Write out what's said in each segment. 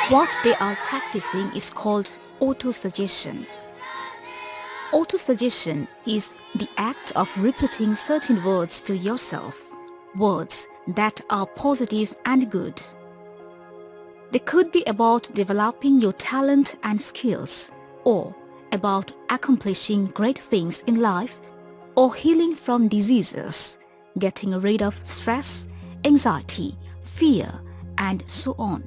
What they are practicing is called autosuggestion. Autosuggestion is the act of repeating certain words to yourself, words that are positive and good. They could be about developing your talent and skills, or about accomplishing great things in life, or healing from diseases, getting rid of stress, anxiety, fear, and so on.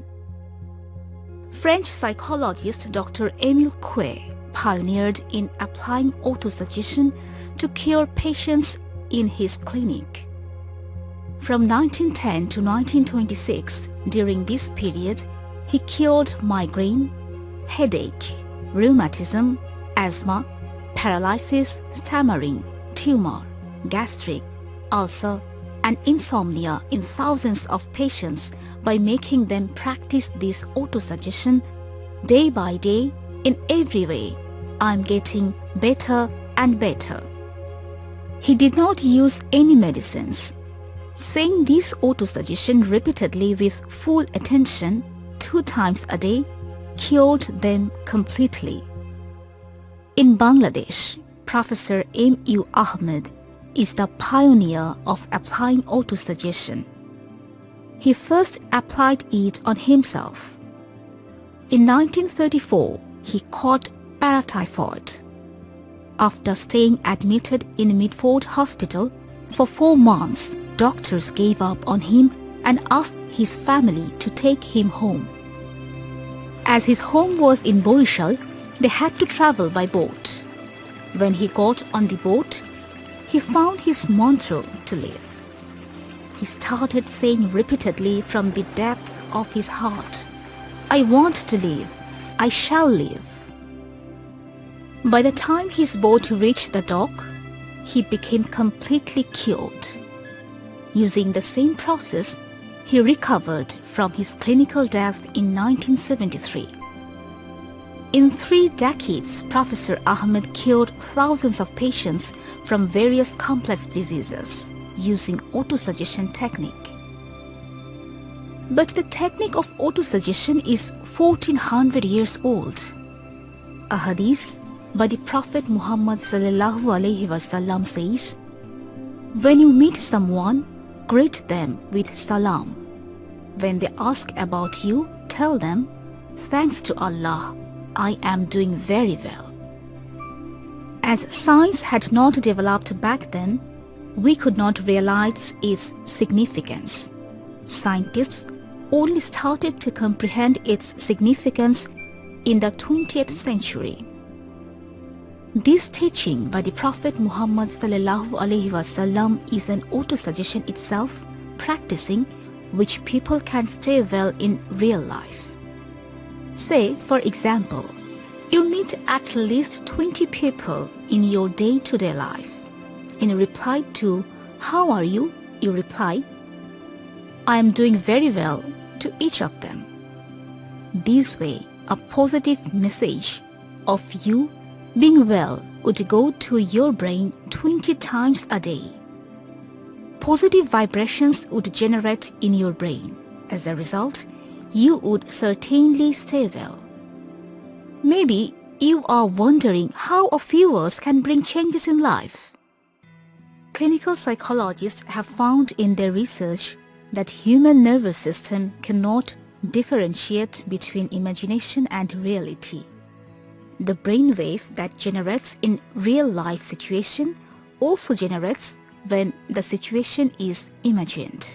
French psychologist Dr. Émile Coué pioneered in applying autosuggestion to cure patients in his clinic. From 1910 to 1926, during this period, he cured migraine, headache, rheumatism, asthma, paralysis, stammering, tumor, gastric, ulcer, and insomnia in thousands of patients by making them practice this autosuggestion day by day in every way. I'm getting better and better. He did not use any medicines. Saying this autosuggestion repeatedly with full attention 2 times a day cured them completely. In Bangladesh, Professor M.U. Ahmed is the pioneer of applying autosuggestion. He first applied it on himself. In 1934, he caught paratyphoid. After staying admitted in Midford Hospital for 4 months, doctors gave up on him and asked his family to take him home. As his home was in Borishal, they had to travel by boat. When he got on the boat, he found his mantra to live. He started saying repeatedly from the depth of his heart, "I want to live. I shall live." By the time his boat reached the dock, he became completely cured. Using the same process, he recovered from his clinical death in 1973. In 3 decades, Professor Ahmed cured thousands of patients from various complex diseases using autosuggestion technique. But the technique of autosuggestion is 1400 years old. A hadith by the Prophet Muhammad sallallahu alaihi wasallam says, "When you meet someone, greet them with salam. When they ask about you, tell them, 'Thanks to Allah, I am doing very well.'" As science had not developed back then, we could not realize its significance. Scientists only started to comprehend its significance in the 20th century. This teaching by the Prophet Muhammad sallallahu alaihi wasallam is an autosuggestion itself, practicing which people can stay well in real life. Say, for example, you meet at least 20 people in your day-to-day life. In reply to "How are you?" you reply, "I am doing very well" to each of them. This way, a positive message of you being well would go to your brain 20 times a day. Positive vibrations would generate in your brain. As a result, you would certainly stay well. Maybe you are wondering how a few words can bring changes in life. Clinical psychologists have found in their research that human nervous system cannot differentiate between imagination and reality. The brainwave that generates in real-life situation also generates when the situation is imagined.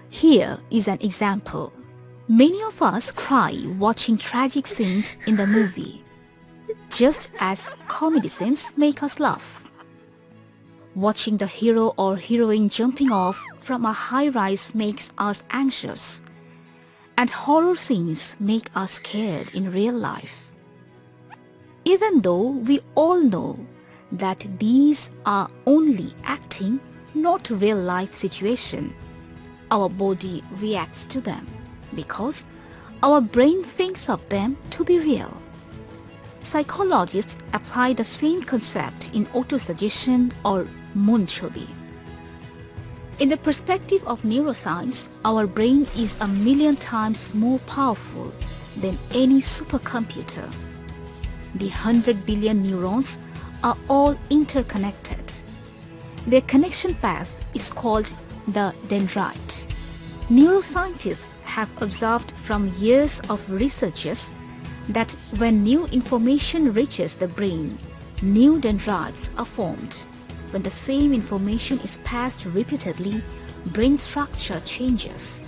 Here is an example. Many of us cry watching tragic scenes in the movie, just as comedy scenes make us laugh. Watching the hero or heroine jumping off from a high-rise makes us anxious, and horror scenes make us scared in real life. Even though we all know that these are only acting, not real-life situation, our body reacts to them because our brain thinks of them to be real. Psychologists apply the same concept in autosuggestion or munchobi. In the perspective of neuroscience, our brain is 1,000,000 times more powerful than any supercomputer. The 100 billion neurons are all interconnected. Their connection path is called the dendrite. Neuroscientists have observed from years of researches that when new information reaches the brain, new dendrites are formed. When the same information is passed repeatedly, brain structure changes.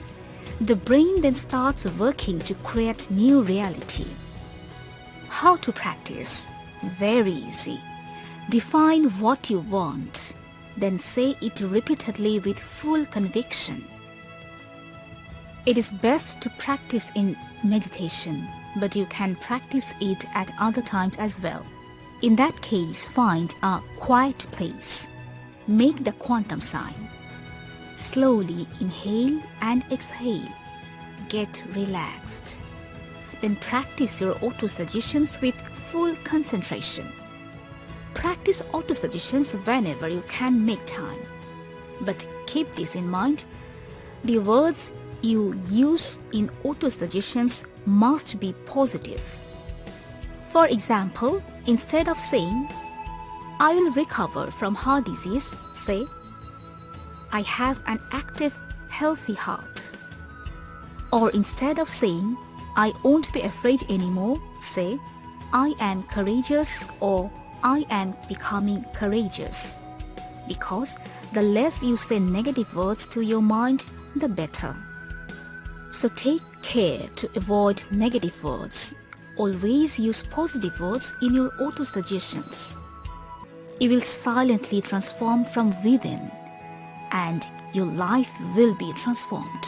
The brain then starts working to create new reality. How to practice? Very easy. Define what you want, then say it repeatedly with full conviction. It is best to practice in meditation, but you can practice it at other times as well. In that case, find a quiet place. Make the quantum sign. Slowly inhale and exhale. Get relaxed. Then practice your autosuggestions with full concentration. Practice autosuggestions whenever you can make time. But keep this in mind, the words you use in autosuggestions must be positive. For example, instead of saying, "I will recover from heart disease," say, "I have an active, healthy heart." Or instead of saying, "I won't be afraid anymore," say, "I am courageous," or "I am becoming courageous." Because the less you say negative words to your mind, the better. So take care to avoid negative words. Always use positive words in your autosuggestions. You will silently transform from within, and your life will be transformed.